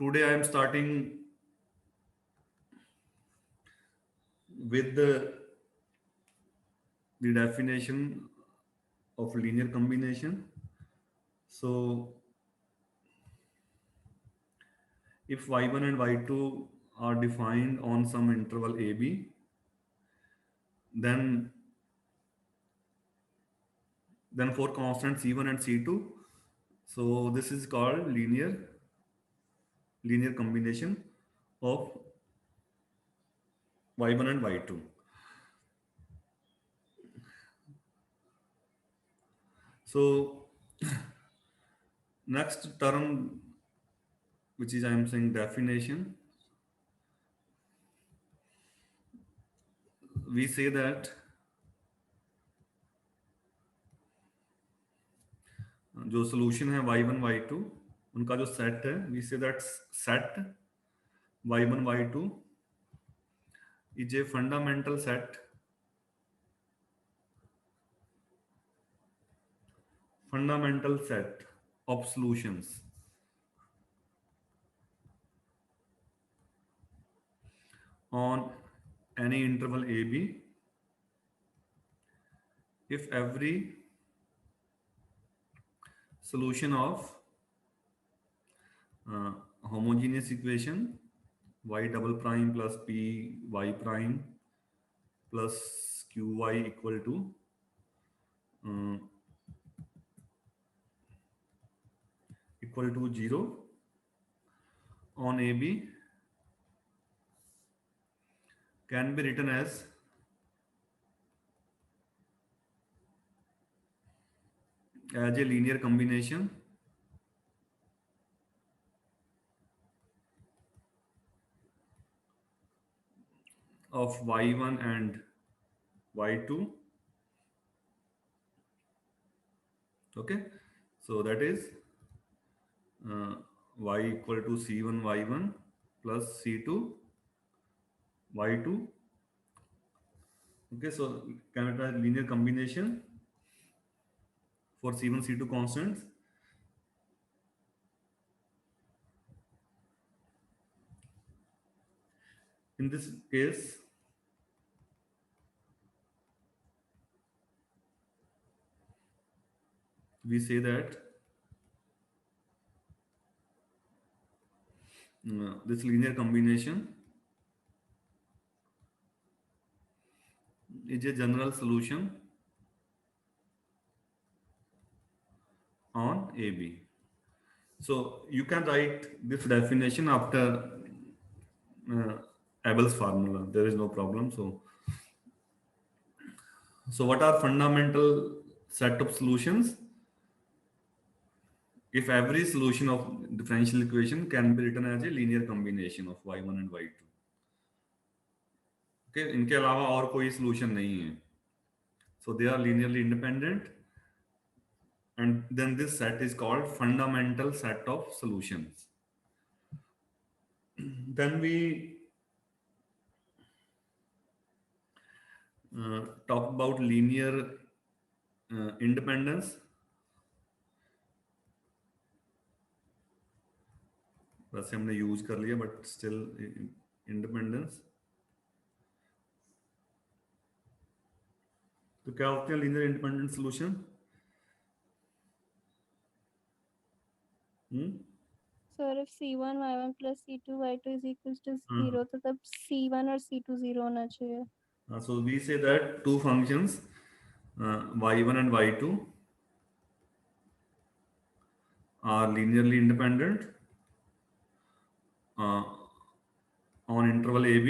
Today I am starting with the definition of linear combination. So if y1 and y2 are defined on some interval ab, then for constant c1 and c2, so this is called linear combination of y1 and y2. So next term, which is I am saying definition, we say that जो solution है y1 y2 उनका जो set है, we say that set y1 y2 is a fundamental set of solutions on any interval ab if every solution of homogeneous equation y double prime plus p y prime plus qy equal to uh, 0 on ab can be written as a linear combination of y1 and y2. Okay, so that is y equal to c1 y1 plus c2 y2. Okay, so can it a linear combination for c1 c2 constants. In this case, we say that this linear combination is a general solution on AB. So you can write this definition after uh, Abel's formula. There is no problem. So what are fundamental set of solutions? If every solution of differential equation can be written as a linear combination of y1 and y2. Okay, इनके अलावा और कोई solution नहीं है. So they are linearly independent, and then this set is called fundamental set of solutions. Then we talk about linear independence. वैसे हमने use कर लिया बट स्टिल इंडिपेंडेंस. तो क्या होते हैं linear independent solution? Sir if c1 y1 plus c2 y2 is equals to 0 तो तब c1 और c2 0 होना चाहिए. So we say that two functions y1 and y2 are linearly independent on interval ab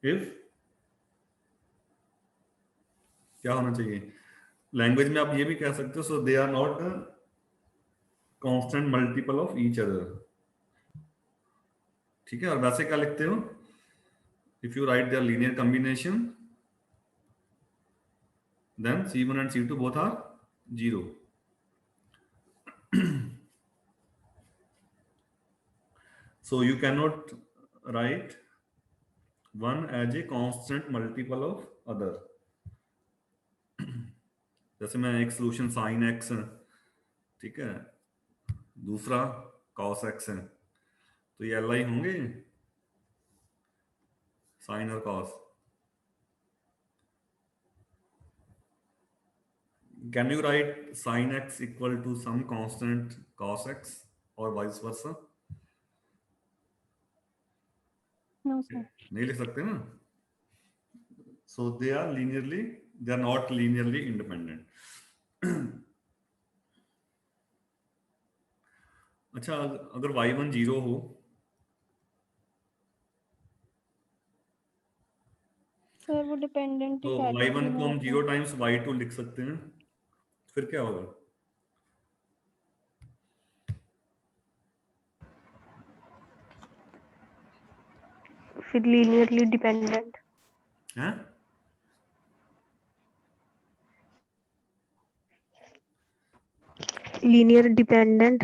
if क्या होना चाहिए? Language में आप ये भी कह सकते हो, so they are not constant multiple of each other. ठीक है, और वैसे क्या लिखते हो? If you write there linear combination then c1 and c2 both are 0. So you cannot write one as a constant multiple of other. जैसे मैं एक solution sin x, ठीक है, दूसरा cos x है, तो ये li होंगे sin और cos. Can you write sin x equal to some constant cos x or vice versa? No, sir. नहीं लिख सकते ना. So they are not linearly independent. अच्छा, अगर y1 0 हो, सर वो डिपेंडेंट ही तो कैटेगरी y1 में को हम आता 0 है। टाइम्स y2 लिख सकते हैं, फिर क्या होगा? फिर लीनियरली डिपेंडेंट, हैं? Linear dependent.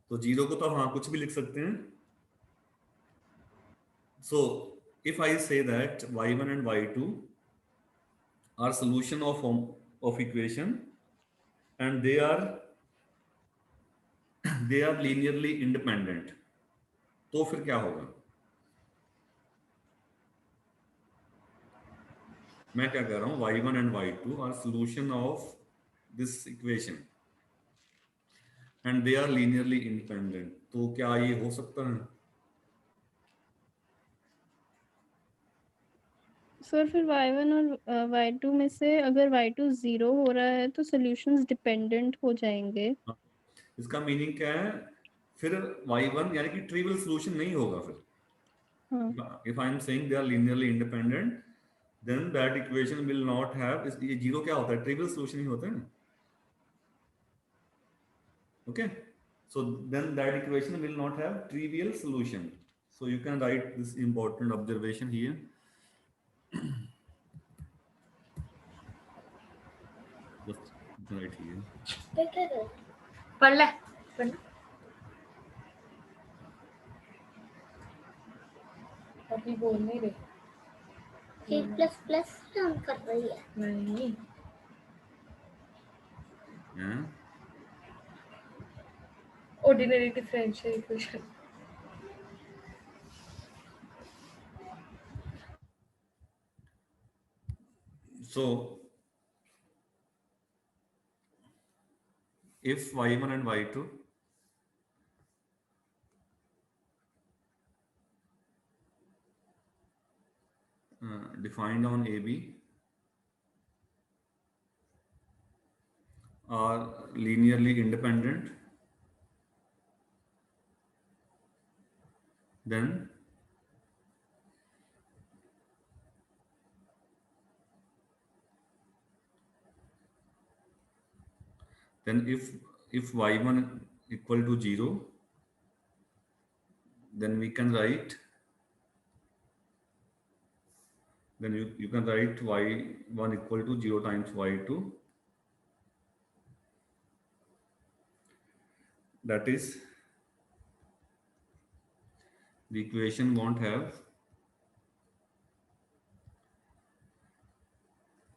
तो 0 को तो हाँ कुछ भी लिख सकते हैं. So if I say that y1 and y2 are solution of equation and they are linearly independent, तो फिर क्या होगा? मैं क्या कह रहा हूँ, y1 and y2 are solution of this equation and they are linearly independent, तो क्या ये हो सकता है? सर फिर y1 और y2 में से अगर y2 0 हो रहा है तो सॉल्यूशंस डिपेंडेंट हो जाएंगे। इसका मीनिंग क्या है? फिर y1 यानी कि ट्रिवियल सॉल्यूशन नहीं होगा फिर. हाँ If I am saying they are linearly independent, then that equation will not have, ये जीरो क्या होता है? ट्रिवियल सॉल्यूशन ही होता है ना. Okay, so then that equation will not have trivial solution. So you can write this important observation here. Just you can write here. पढ़ ले. अभी बोल नहीं रहे. A प्लस प्लस काम कर रही है. नहीं. Yeah. Ordinary differential equation. So if y1 and y2 defined on AB are linearly independent, then if y1 equal to 0, then we can write, then you can write y1 equal to 0 times y2, that is the equation won't have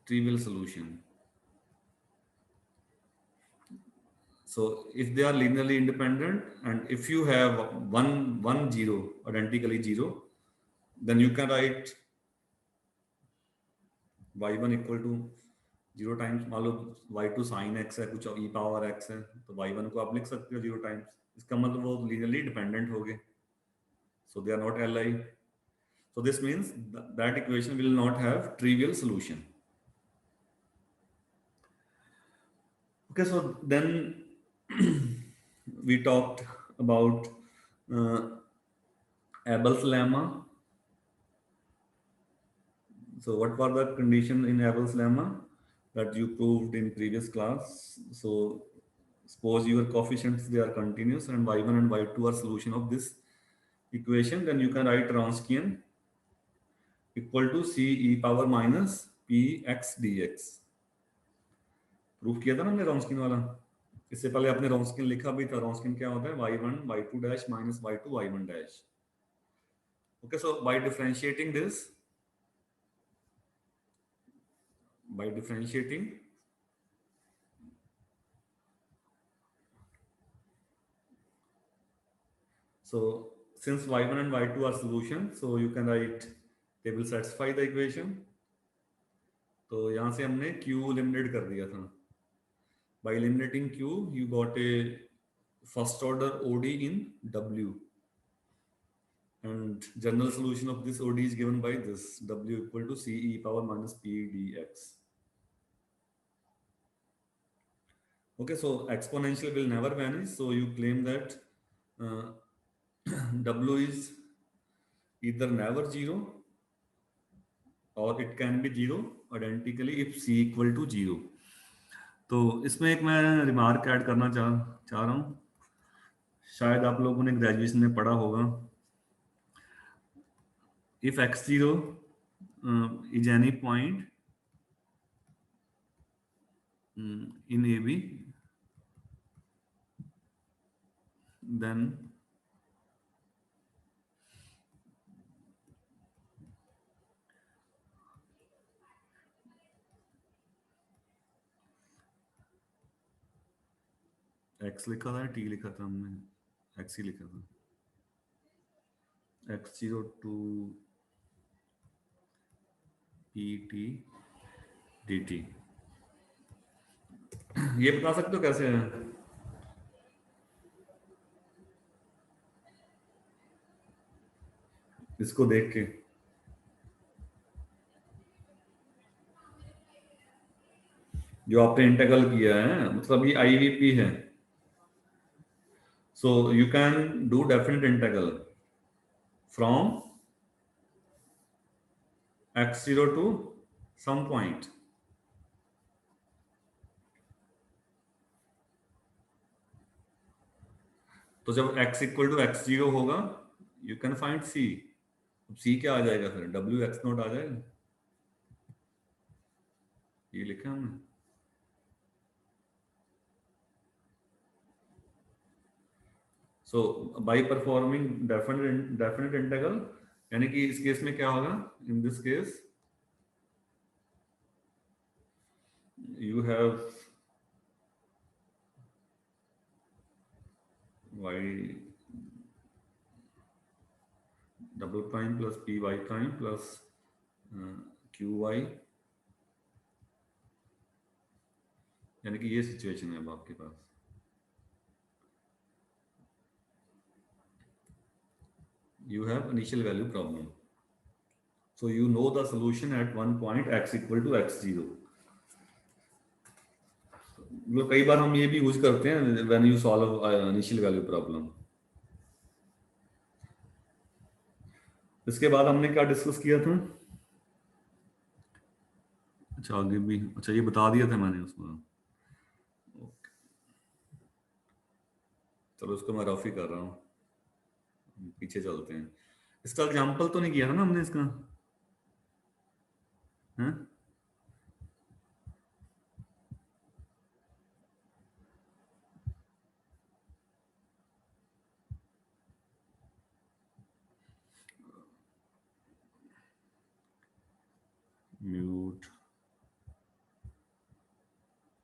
trivial solution. So if they are linearly independent and if you have one zero identically 0, then you can write y1 equal to 0 times, मान लो y2 sin x है, कुछ e power x है, तो y1 को आप लिख सकते हो 0 टाइम्स. इसका मतलब वो linearly dependent हो गए, so they are not li. So this means that equation will not have trivial solution. Okay, so then we talked about Abel's lemma. So what were the condition in Abel's lemma that you proved in previous class? So suppose your coefficients, they are continuous and y1 and y2 are solution of this equation, then you can write Wronskian equal to c e power minus px dx. Proof किया था ना हमने Wronskian वाला. इससे पहले आपने Wronskian लिखा भी था. Wronskian क्या होता है? y1 y2 dash minus y2 y1 dash. Okay, so by differentiating this, So since y1 and y2 are solution, so you can write they will satisfy the equation. तो यहाँ से हमने q eliminate कर दिया था. By eliminating q, you got a first order OD in W. And general solution of this OD is given by this W equal to C e power minus P dx. Okay, so exponential will never vanish. So you claim that W is either never zero or it can be zero identically if C equal to zero. तो इसमें एक मैं remark add करना चाह रहा हूँ. शायद आप लोगों ने ग्रेजुएशन में पढ़ा होगा. If x0 is any point in AB, then x लिखा था, t लिखा था हमने, x ही लिखा था. x0 to pt dt. ये बता सकते हो कैसे है? इसको देख के जो आपने इंटीग्रल किया है, मतलब ये IVP है. So you can do definite integral from x0 to some point. तो जब x इक्वल टू x0 होगा, you can find c. अब c क्या आ जाएगा फिर? w x नोट आ जाएगा. ये लिखा हमने. So by performing definite integral, यानी कि इस केस में क्या होगा? In this case, you have y double prime plus py prime plus qy, यानी कि ये सिचुएशन है अब आपके पास. You have initial value problem. So you know the solution at one point x equal to x0. मतलब कई बार हम ये भी यूज करते हैं when you solve initial value problem. इसके बाद हमने क्या डिस्कस किया था? अच्छा आगे भी, अच्छा ये बता दिया था मैंने उसमें. ओके, चलो इसको मैं रफ ही कर रहा हूँ, पीछे चलते हैं. इसका एग्जांपल तो नहीं किया था ना हमने इसका? हैं? म्यूट.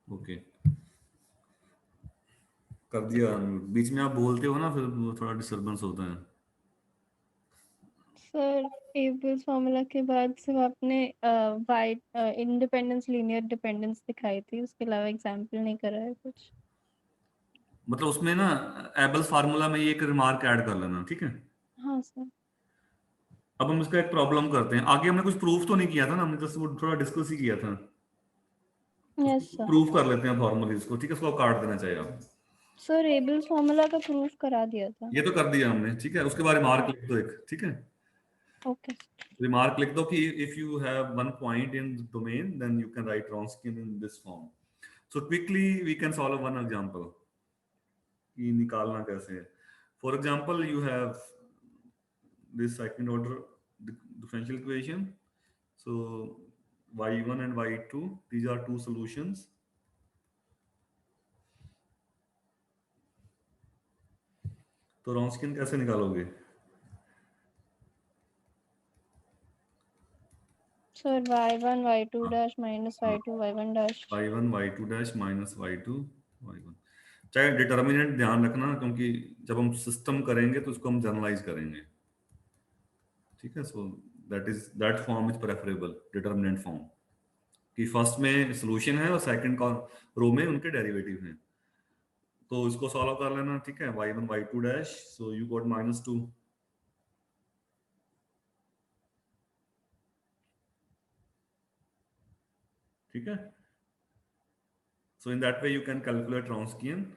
ओके, कर दिया म्यूट. बीच में आप बोलते हो ना, फिर थोड़ा डिस्टरबेंस होता है. सर एबल्स फॉर्मूला के बाद सिर्फ आपने वाइड इंडिपेंडेंस लीनियर डिपेंडेंस दिखाई थी, उसके अलावा एग्जांपल नहीं करा है कुछ. मतलब उसमें ना एबल्स फार्मूला में ये एक रिमार्क ऐड कर लेना, ठीक है? हाँ सर. अब हम इसका एक प्रॉब्लम करते हैं. आगे हमने कुछ प्रूफ तो नहीं किया था ना, हमने जस्ट वो थोड़ा डिस्कस ही किया था. Yes sir. प्रूफ कर लेते हैं फॉर्मूलेज को, ठीक है? उसको काट देना चाहिए आप. सर एबल्स फॉर्मूला का प्रूफ करा दिया था. ये तो कर दिया हमने, ठीक है? उसके बाद रिमार्क लिख दो एक, ठीक है? ओके. रिमार्क लिख दो कि if you have one point in domain then you can write Wronskian in this form. So quickly we can solve one example कि निकालना कैसे है. For example you have this second order differential equation. So y1 and y2, these are two solutions. तो Wronskian कैसे निकालोगे? Sir y1 y2 dash minus y2 y1 dash. y1 y2 dash minus y2 y1. चाहे determinant ध्यान रखना, क्योंकि जब हम system करेंगे तो उसको हम जनरलाइज करेंगे, ठीक है। So that form is preferable, determinant form, कि फर्स्ट में सॉल्यूशन है और सेकंड रो में उनके डेरिवेटिव हैं। तो इसको सॉल्व कर लेना, ठीक है। y1 y2 dash, so you got -2, ठीक है। So in that way you can calculate Wronskian.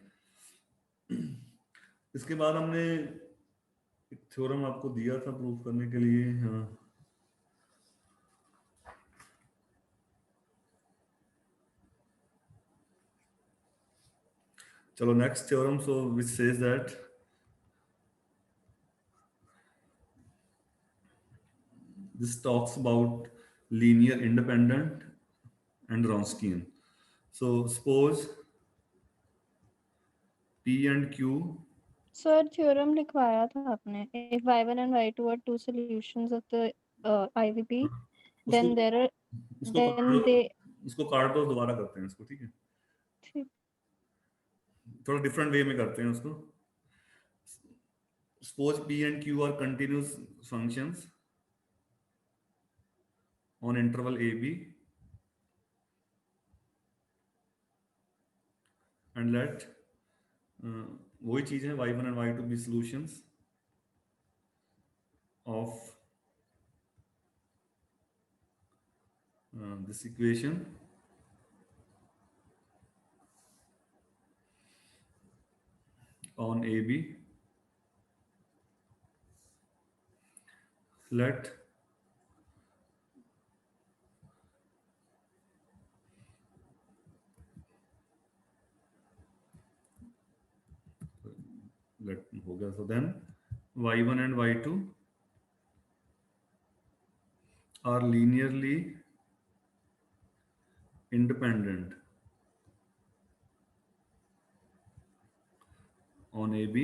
इसके बाद हमने एक थ्योरम आपको दिया था प्रूव करने के लिए, हाँ। चलो next theorem, so which says that this talks about linear independent and Wronskian. So suppose P and Q, sir theorem लिखवाया था आपने, if y1 and y2 are two solutions of the IVP, उसको then there are उसको काट then दो, they उसको काट दो, दोबारा करते हैं इसको, ठीक है। ठीक। थोड़ा डिफरेंट वे में करते हैं उसको। Suppose P and Q are continuous functions on interval AB, and let वही चीज है y1 and y2 be solutions of this equation on AB. Let हो गया। So then y1 and y2 are linearly independent on AB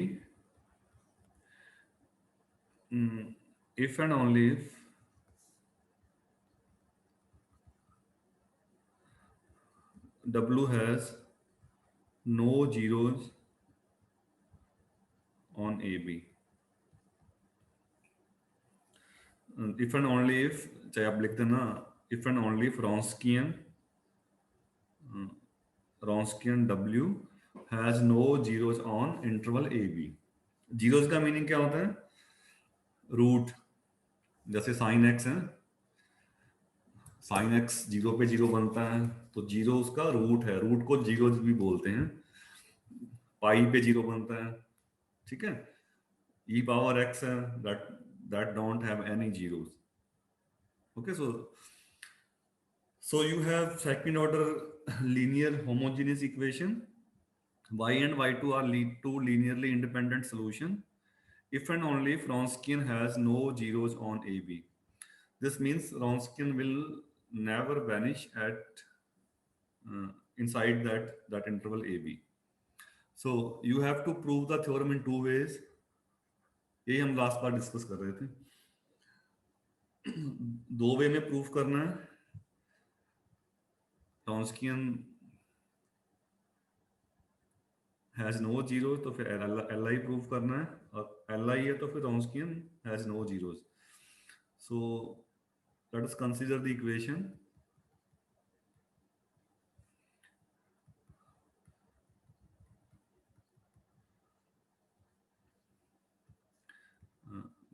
if and only if W has no zeros on AB. If and only if, चाहे आप लिख देना, if and only if Wronskian W has no zeros on interval AB. Zeros का meaning क्या होता है? Root, जैसे sin x है, sin x 0 पे 0 बनता है, तो 0 उसका रूट है, रूट को जीरो भी बोलते हैं। पाई पे 0 बनता है, ठीक है। e power x है, that don't have any zeros, okay। So you have second order linear homogeneous equation, y and y2 are two linearly independent solution if and only if Wronskian has no zeros on AB. This means Wronskian will never vanish at inside that interval AB. So you have to prove the theorem in two ways. यही हम last बार discuss कर रहे थे। दो वे में proof करना है। Wronskian has no zero, तो फिर LI प्रूफ करना है, और LI है तो फिर Wronskian has no zeros. So let us consider the equation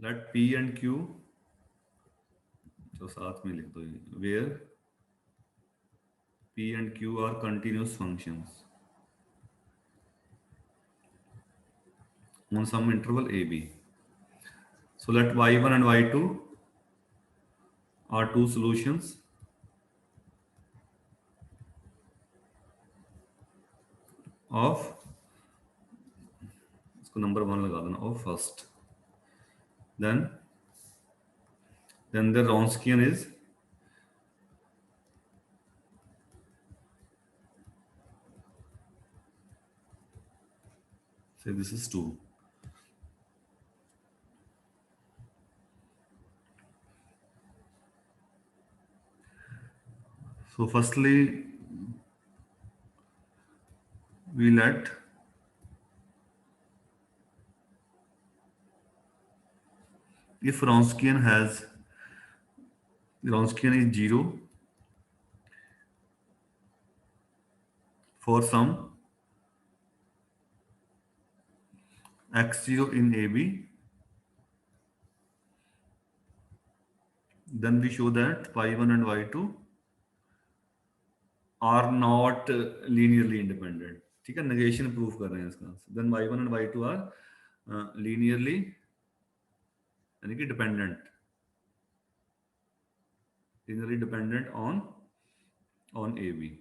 let P and Q, जो साथ में लिख दो, where P and Q are continuous functions on some interval AB. So let y1 and y2 are two solutions of, इसको number 1 लगा देना, of first, then the Wronskian is say this is 2. So firstly we let if Wronskian is 0 for some x0 in AB, then we show that y1 and y2 are not linearly independent. ठीक है, negation proof कर रहे हैं इसका. Then y1 and y2 are linearly यानी कि linearly dependent on AB.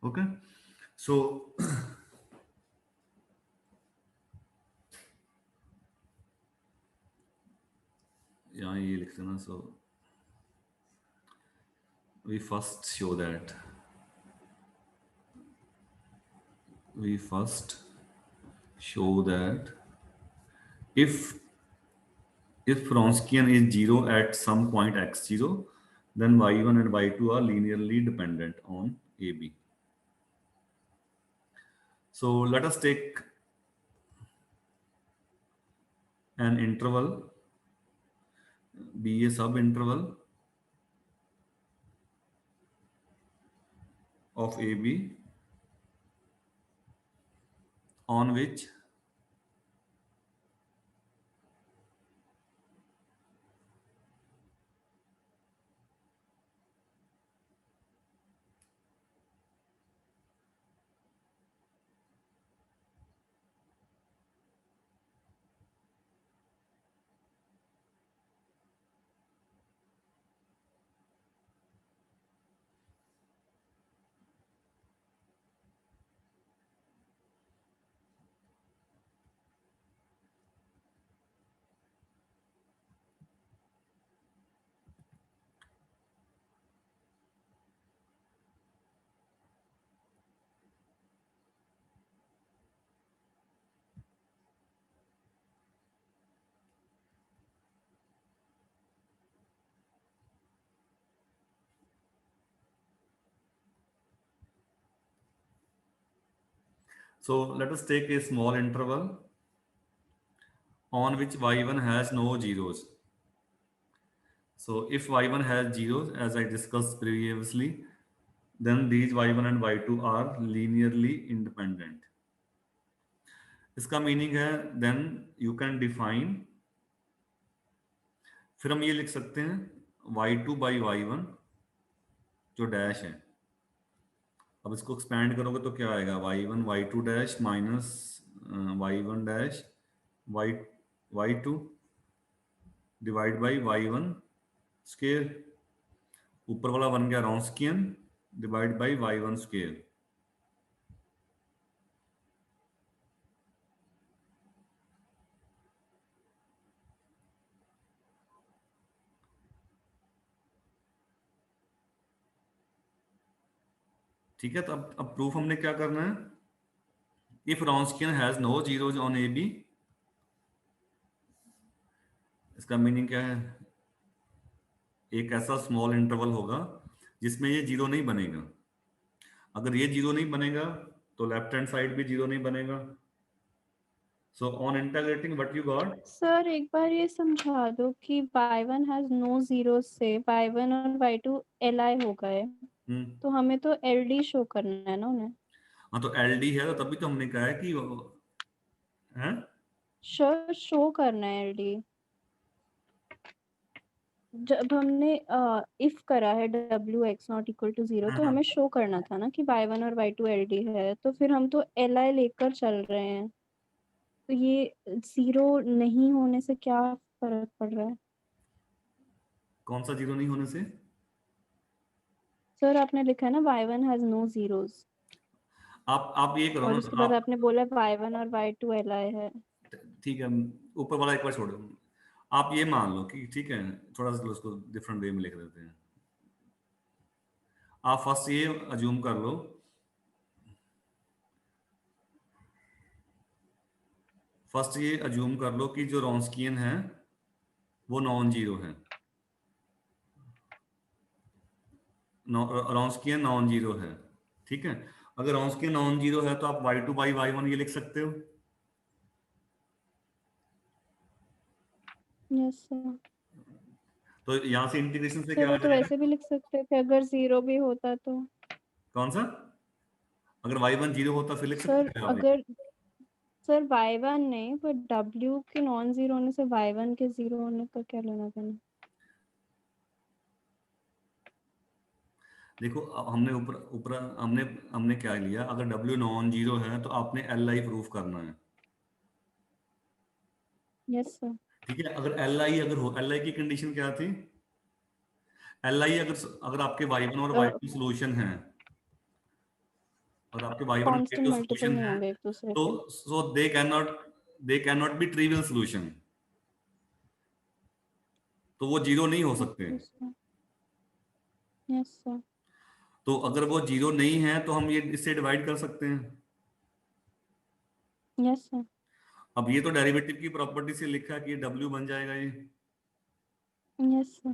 Okay, so यहाँ ये लिखते हैं ना. So we first show that if Wronskian is 0 at some point x0, then y1 and y2 are linearly dependent on AB. So let us take an interval, be a subinterval of AB on which so let us take a small interval on which y1 has no zeros. So if y1 has zeros, as I discussed previously, then these y1 and y2 are linearly independent. इसका meaning है then you can define, फिर हम ये लिख सकते हैं y2 by y1 जो dash है. अब इसको एक्सपैंड करोगे तो क्या आएगा, y1 y2 dash minus y1 dash y2 divide by y1 square. ऊपर वाला बन गया Wronskian divide by y1 square. ठीक है, तो अब प्रूफ हमने क्या करना है. If Wronskian has no zeros on a b, इसका मीनिंग क्या है, एक ऐसा स्मॉल इंटरवल होगा जिसमें ये जीरो नहीं बनेगा. अगर ये जीरो नहीं बनेगा तो लेफ्ट हैंड साइड भी जीरो नहीं बनेगा. So on integrating what you got. Sir एक बार ये समझा दो कि y1 हैज नो जीरो से y1 और y2 li हो गए, तो हमें तो ld शो करना है ना उन्हें. हाँ, तो एलडी है, तो तभी तो हमने कहा है कि हैं शो करना है ld. जब हमने इफ करा है wx नॉट इक्वल टू 0, तो हमें शो करना था ना कि y1 और y2 ld है, तो फिर हम तो li लेकर चल रहे हैं, तो ये 0 नहीं होने से क्या फर्क पड़ रहा है. कौन सा जीरो नहीं होने से. सर आपने लिखा है ना y1 हैज नो जीरोस, आप ये करो और ना, उसके बाद आपने बोला y1 और y2 li है. ठीक है, ऊपर वाला एक बार छोड़ो. आप ये मान लो कि ठीक है, थोड़ा सा उसको डिफरेंट वे में लिख देते हैं. आप फर्स्ट ये अज्यूम कर लो, कि जो Wronskian है वो नॉन जीरो है. रॉन्स्कियन नॉन जीरो है, ठीक है। अगर रॉन्स्कियन नॉन जीरो है तो आप y2 बाई y1 ये लिख सकते हो। Yes sir. तो यहाँ से इंटीग्रेशन से सर क्या वो आ तो जाएगा, वैसे भी लिख सकते थे अगर 0 भी होता तो। कौन सा, अगर y1 जीरो होता फिर लिख सर सकते थे आप ये। अगर सर y1 नहीं पर w के नॉन जीरो होने से y1 के जीरो होने का क्या लेना देना। देखो अब हमने ऊपर ऊपर हमने हमने क्या लिया, अगर w नॉन जीरो है तो आपने li प्रूफ करना है, यस सर। ठीक है। अगर li अगर हो, li की कंडीशन क्या थी, li अगर आपके y1 और y2 सोल्यूशन है, और आपके y1 और कांस्टेंट y2 मल्टीपल सोल्यूशन नहीं है, होंगे एक दूसरे तो के। So they can not be trivial solution, तो वो जीरो नहीं हो सकते। Okay sir. Yes sir. तो अगर वो जीरो नहीं है तो हम ये इससे डिवाइड कर सकते हैं। Yes sir. अब ये तो डेरिवेटिव की प्रॉपर्टी से लिखा है कि ये w बन जाएगा ये, यस सर।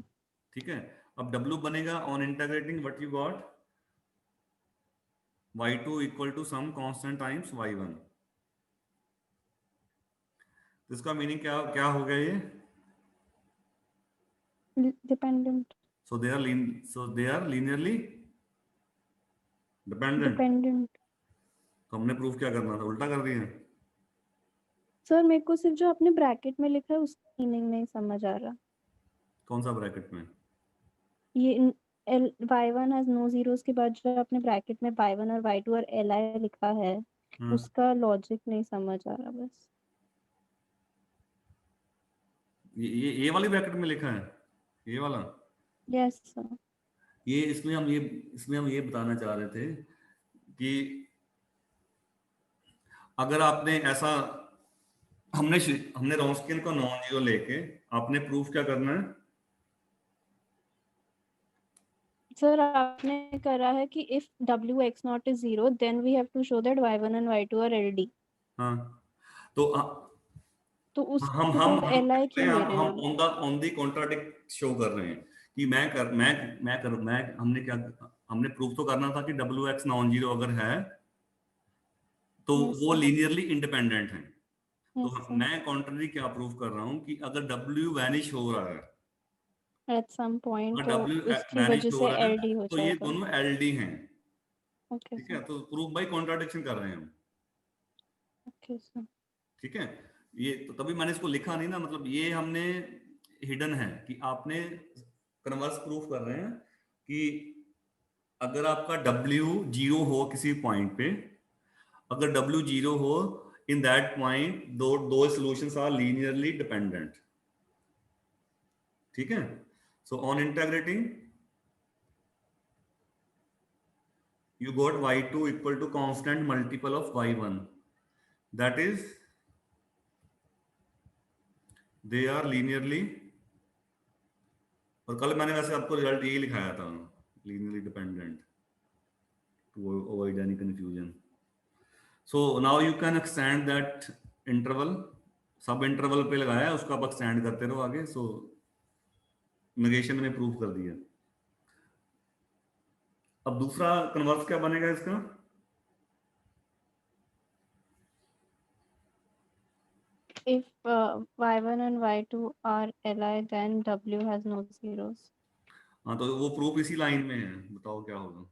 ठीक है। अब w बनेगा on integrating what you got, y2 equal to some constant times y1। तो इसका मीनिंग क्या क्या हो गया ये, dependent. So they are linearly dependent. Dependent. तो हमने प्रूफ क्या करना था, उल्टा कर दिया। सर मेरे को सिर्फ जो आपने ब्रैकेट में लिखा है उसका मीनिंग नहीं समझ आ रहा। कौन सा ब्रैकेट में, ये L y1 has no zeros के बाद जो आपने ब्रैकेट में y1 और y2 और li लिखा है उसका लॉजिक नहीं समझ आ रहा बस। ये वाली ब्रैकेट में लिखा है, ये वाला, यस सर। ये इसमें हम ये बताना चाह रहे थे कि अगर आपने ऐसा, हमने हमने रॉन्स्कियन को नॉन जीरो लेके आपने प्रूफ क्या करना है, सर आपने करा है कि if w(x0) is 0 then we have to show that y1 and y2 are LD। हाँ तो तो हम उसके हम साथ हम li क्यों ले रहे हैं हम हम। ऑन द कॉन्ट्राडिक्ट शो कर रहे हैं कि मैं हमने क्या, हमने प्रूफ तो करना था कि डब्ल्यू एक्स नॉन जीरो अगर है तो यस वो सर। लीनियरली इंडिपेंडेंट है। तो यस सर। मैं कॉन्ट्ररी क्या प्रूफ कर रहा हूँ कि अगर डब्ल्यू वैनिश हो रहा है, एट सम पॉइंट अगर तो डब्ल्यू उसकी वैनिश वजह हो से रहा है LD हो तो ये जाएगा। दोनों एलडी हैं, ओके ठीक है। सर। तो प्रूफ बाय कॉन्ट्राडिक्शन कर रहे हैं हम, ओके सर। ठीक है। ये तो तभी मैंने इसको लिखा नहीं ना, मतलब ये हमने हिडन है कि आपने कन्वर्स प्रूफ कर रहे हैं कि अगर आपका W जीरो हो किसी पॉइंट पे, अगर W जीरो हो इन दैट पॉइंट दो सॉल्यूशंस आर लीनियरली डिपेंडेंट, ठीक है। So on integrating you got y2 equal to constant multiple of y1, that is they are linearly, और कल मैंने वैसे आपको रिजल्ट यही लिखाया था, linearly dependent to avoid any confusion. So now you can extend that interval, सब interval पे लगाया है उसको आप एक्सटेंड करते रहो आगे। सो नेगेशन में प्रूफ कर दिया। अब दूसरा कन्वर्स क्या बनेगा इसका, If y1 and y2 are Li then w has no zeros। हाँ तो वो प्रूफ इसी लाइन में है, बताओ क्या होगा।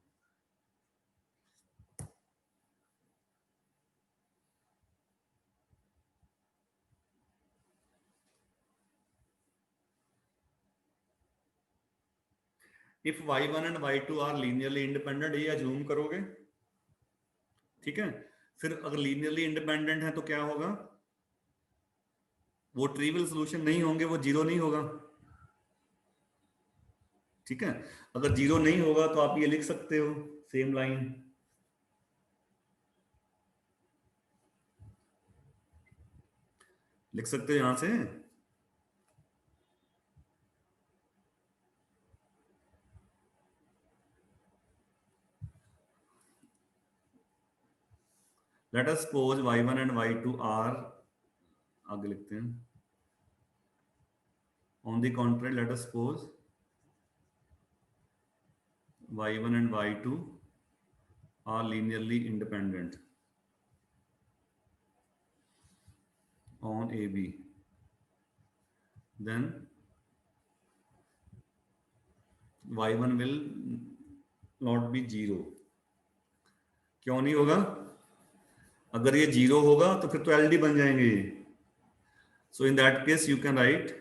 If y1 and y2 are linearly independent, ये अज्यूम करोगे, ठीक है। फिर अगर लीनियरली इंडिपेंडेंट है तो क्या होगा, वो ट्रिवियल सॉल्यूशन नहीं होंगे, वो जीरो नहीं होगा, ठीक है। अगर जीरो नहीं होगा तो आप ये लिख सकते हो सेम लाइन, लिख सकते हो यहां से, let us suppose y1 and y2 are, आगे लिखते हैं, on the contrary let us suppose y1 and y2 are linearly independent on AB, then y1 will not be 0. क्यों नहीं होगा? अगर ये 0 होगा तो फिर तो LD बन जाएंगे ये. So in that case you can write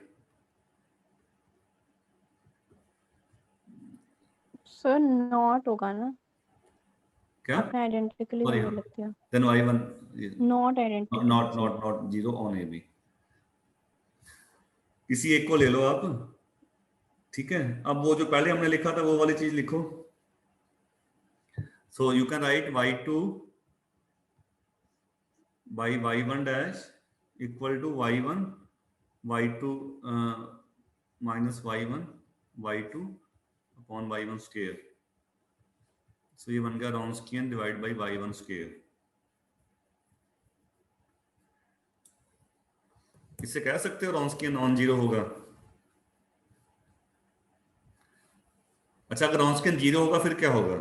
sir not होगा ना, क्या? आपने आइडेंटिकली Sorry, जीरो लिख दिया, then y1 not identically not 0 on AB. किसी एक को ले लो आप, ठीक है. अब वो जो पहले हमने लिखा था वो वाली चीज लिखो. So you can write y2 by y1 dash equal to y1 y2 minus y1 y2 upon y1 square. So ये बन गया Wronskian divide by y1 square. इससे कह सकते हो Wronskian नॉन जीरो होगा. अच्छा, अगर Wronskian जीरो होगा फिर क्या होगा?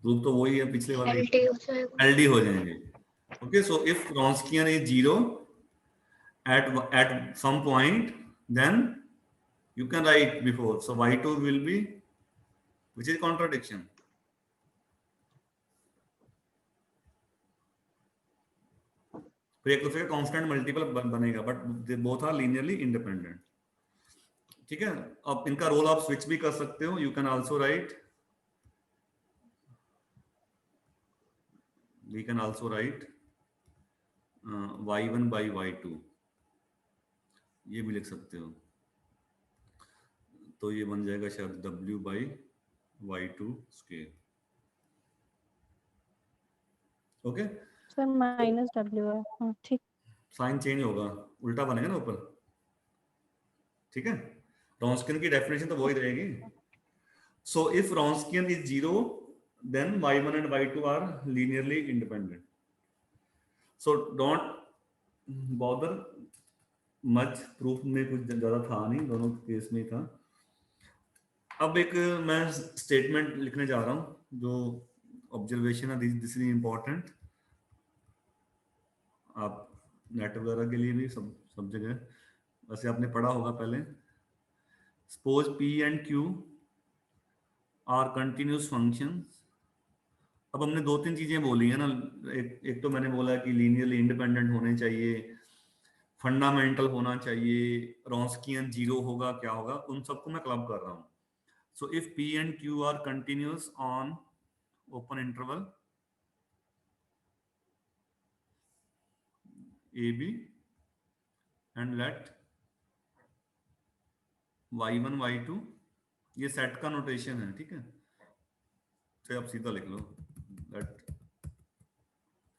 प्रूफ तो वही है पिछले वाले, LD हो जाएगा। LD हो जाएंगे. Okay, so if Wronskian is zero at some point, then you can write before. So y2 will be, which is contradiction. फिर एक दूसरे का कांस्टेंट मल्टीपल बनेगा, but they both are linearly independent. ठीक है. अब इनका रोल आप स्विच भी कर सकते हो. You can also write, we can also write y1 by y2, ये भी लिख सकते हो. तो ये बन जाएगा शायद w by y2 square. Okay, sir minus W है, हाँ ठीक. साइन चेंज होगा, उल्टा बनेगा ना ऊपर. ठीक है. Wronskian की डेफिनेशन तो वही रहेगी. So if Wronskian is zero, then y1 and y2 are linearly independent. So don't bother much. Proof में कुछ ज्यादा था नहीं, दोनों केस में था. अब एक मैं स्टेटमेंट लिखने जा रहा हूं जो ऑब्जर्वेशन है. This is important. आप नेट वगैरह के लिए भी सब जगह वैसे आपने पढ़ा होगा पहले. Suppose P and Q are continuous functions. अब हमने दो तीन चीजें बोली है ना. एक तो मैंने बोला कि लीनियरली इंडिपेंडेंट होने चाहिए, फंडामेंटल होना चाहिए, Wronskian जीरो होगा, क्या होगा, उन सबको मैं क्लब कर रहा हूँ. So if P and Q are continuous on open interval AB and let y1 y2, ये सेट का नोटेशन है. ठीक है, तो आप सीधा लिख लो let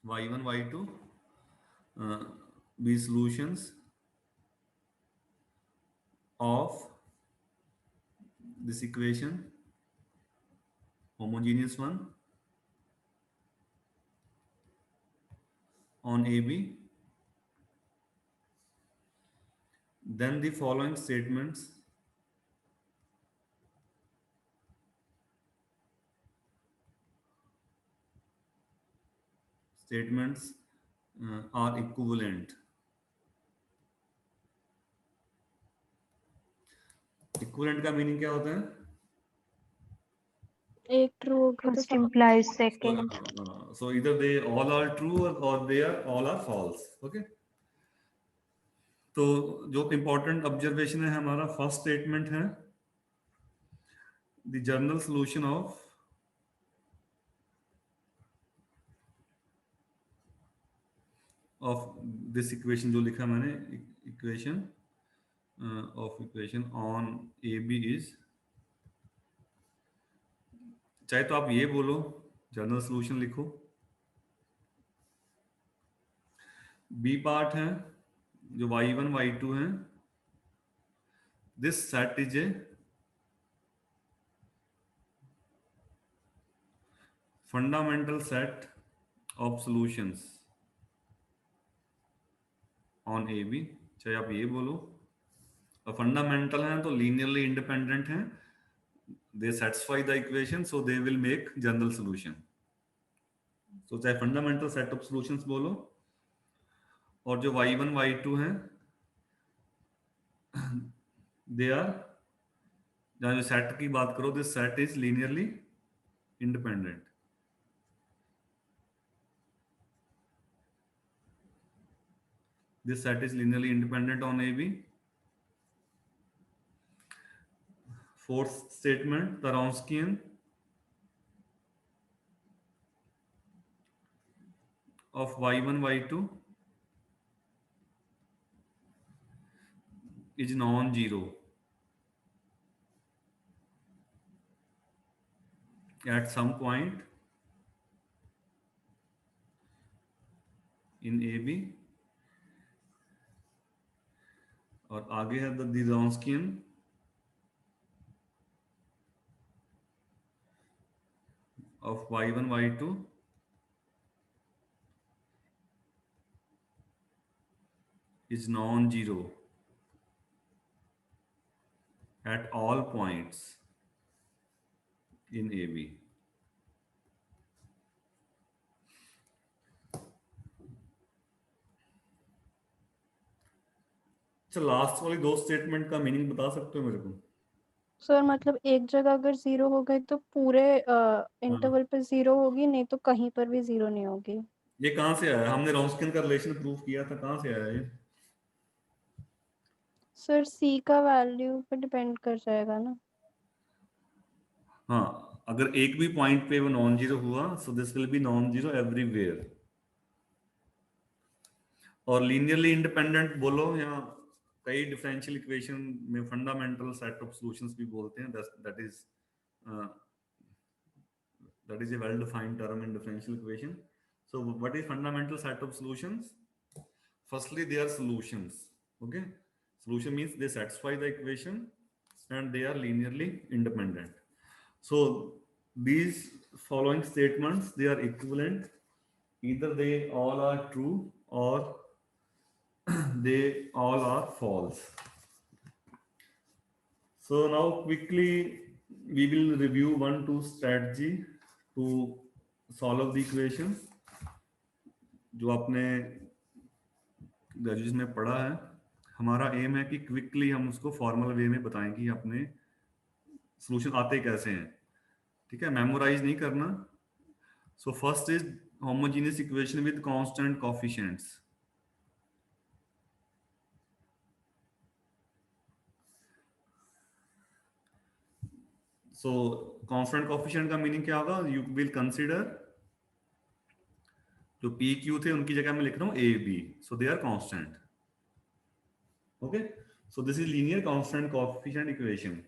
y1 y2 be solutions of this equation, homogeneous one on AB. Then the following statements are equivalent. Equivalent का मीनिंग क्या होता है? एक ट्रू होगी तो First implies So, second. so either they all are true or they are all are false. Okay. तो जो important observation है हमारा फर्स्ट स्टेटमेंट है, the general solution of this equation जो लिखा मैंने, equation of equation on a b is, चाहे तो आप ये बोलो जनरल सॉल्यूशन लिखो. बी पार्ट है जो y1 y2 है, this set is a fundamental set of solutions on a b, चाहे आप ये बोलो. और फंडामेंटल है तो लीनियरली इंडिपेंडेंट है, they satisfy the equation, so they will make general solution. So चाहे fundamental set of solutions बोलो, और जो y1 y2 हैं, they are, जहाँ जो सेट की बात करो, this set is linearly independent. This set is linearly independent on AB. Fourth statement, the Wronskian of y1 y2 is non-zero at some point in AB. और आगे है the Wronskian of y1 y2 is non-zero at all points in AB. अच्छा, last वाली दो statement का meaning बता सकते हो मेरे को? सर मतलब एक जगह अगर जीरो हो गए तो पूरे इंटरवल पे जीरो होगी, नहीं तो कहीं पर भी जीरो नहीं होगी। ये कहाँ से आया? हमने रॉन्स्किन का रिलेशन प्रूव किया था, कहाँ से आया ये? सर सी का वैल्यू पे डिपेंड कर जाएगा ना। हाँ, अगर एक भी पॉइंट पे वो नॉन जीरो हुआ, so this will be non zero everywhere. और लीनियरली इंडिपेंडेंट बोलो, या कई डिफरेंशियल इक्वेशन में फंडामेंटल सेट ऑफ सॉल्यूशंस भी बोलते हैं, that is a well defined term in differential equation. So what is fundamental set of solutions? Firstly, they are solutions. Okay, solution means they satisfy the equation and they are linearly independent. So these following statements, they are equivalent, either they all are true or they all are false. So now quickly we will review 1-2 strategy to solve the equation जो आपने graduation में पढ़ा है। हमारा M है कि quickly हम उसको फॉर्मल वे में बताएं कि अपने सॉल्यूशन आते कैसे हैं, ठीक है, मेमोराइज नहीं करना। सो first is homogeneous equation with constant coefficients. So constant coefficient का मीनिंग क्या होगा? यू विल कंसीडर जो पी क्यू थे उनकी जगह मैं लिख रहा हूं a b, so they are constant. Okay, so this is linear constant coefficient equation.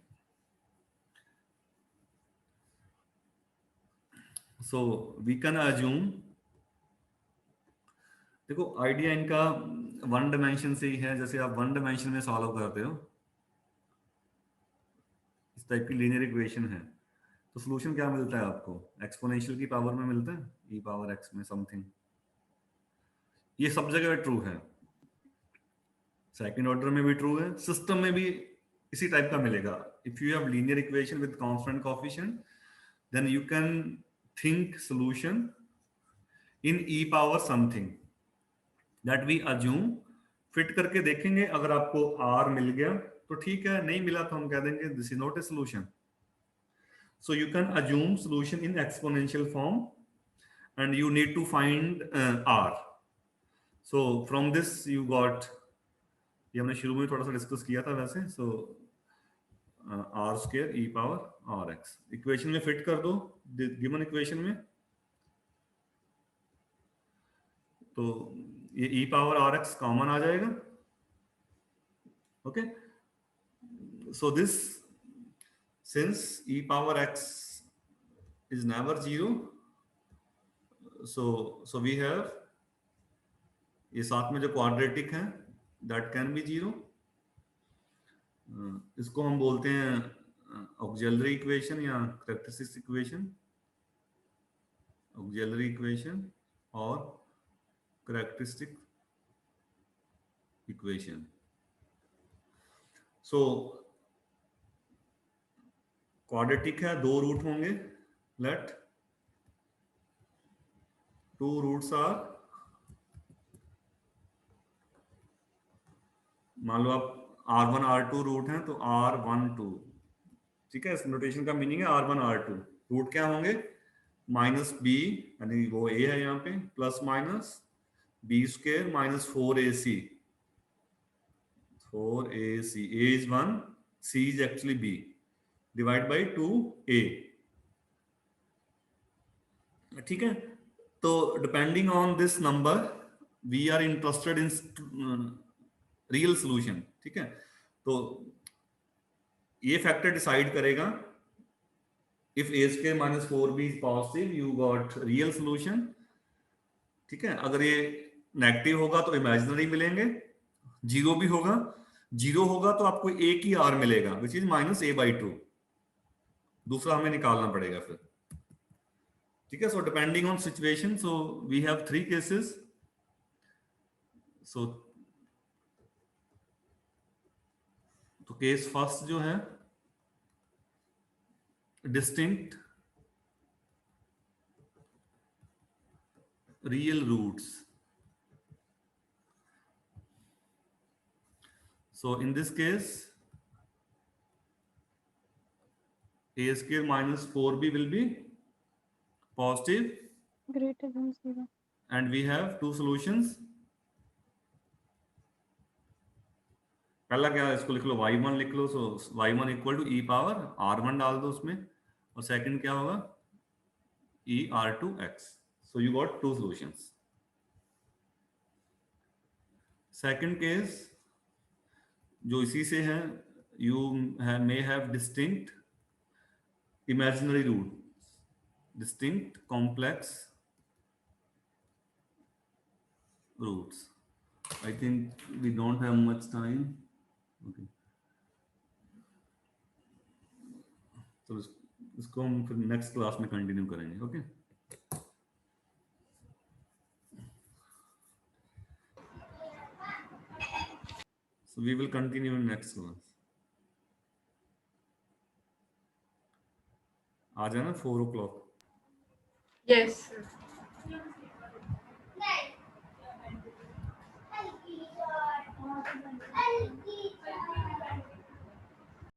So we can assume, देखो आइडिया इनका वन डायमेंशन से ही है, जैसे आप वन डायमेंशन में सॉल्व करते हो, इस टाइप की लीनियर इक्वेशन है, तो सॉल्यूशन क्या मिलता है आपको? एक्सपोनेंशियल की पावर में मिलता है, ई पावर एक्स में समथिंग। ये सब जगह ट्रू है, सेकंड ऑर्डर में भी ट्रू है, सिस्टम में भी इसी टाइप का मिलेगा। If you have linear equation with constant coefficient, then you can think solution in e power something that we assume. Fit करके देखेंगे, अगर आपको आर मिल गया तो ठीक है, नहीं मिला तो हम कह देंगे this is not a solution. So you can assume solution in exponential form and you need to find R. So from this you got, ये हमने शुरू में थोड़ा सा डिस्कस किया था वैसे, so R square e power RX equation में फिट कर दो गिवन इक्वेशन में, तो ये e power RX कॉमन आ जाएगा। Okay, so this, since e power x is never zero, so we have ये साथ में जो क्वाड्रेटिक है दैट कैन बी जीरो। इसको हम बोलते हैं ऑक्सिलरी इक्वेशन या कैरेक्टरिस्टिक इक्वेशन, ऑक्सिलरी इक्वेशन और कैरेक्टरिस्टिक इक्वेशन। सो क्वाड्रेटिक है, 2 रूट होंगे, लेट 2 रूट्स आर, मान लो आप R1 R2 रूट हैं तो R1 2, ठीक है। इस नोटेशन का मीनिंग है R1 R2, रूट क्या होंगे, माइनस बी यानी वो ए है यहाँ पे, plus minus b square minus 4AC, 4AC, A is 1, C is actually B, divide by 2A, ठीक है। तो depending on this number we are interested in real solution, ठीक है। तो ये फैक्टर डिसाइड करेगा, इफ a square minus 4b is positive you got real solution, ठीक है। अगर ये नेगेटिव होगा तो इमेजिनरी मिलेंगे, जीरो भी होगा, जीरो होगा तो आपको एक ही r मिलेगा विच इज -a/2, दूसरा हमें निकालना पड़ेगा फिर, ठीक है। So depending on situation, so we have 3 cases. So तो केस फर्स्ट जो है distinct real roots, so in this case a square minus 4b will be positive greater than 0. and we have 2 solutions। पहला क्या है, इसको लिख लो y1 लिख लो, so y1 equal to e power r1 डाल दो उसमें, और सेकंड क्या होगा e r2x, so you got 2 solutions। Second case जो इसी से है, you may have distinct imaginary roots, distinct complex roots। I think we don't have much time, okay, तो इसको हम फिर नेक्स्ट क्लास में कंटिन्यू करेंगे, okay. So we will continue in next class। आ जाना 4 o'clock। Yes. Hey.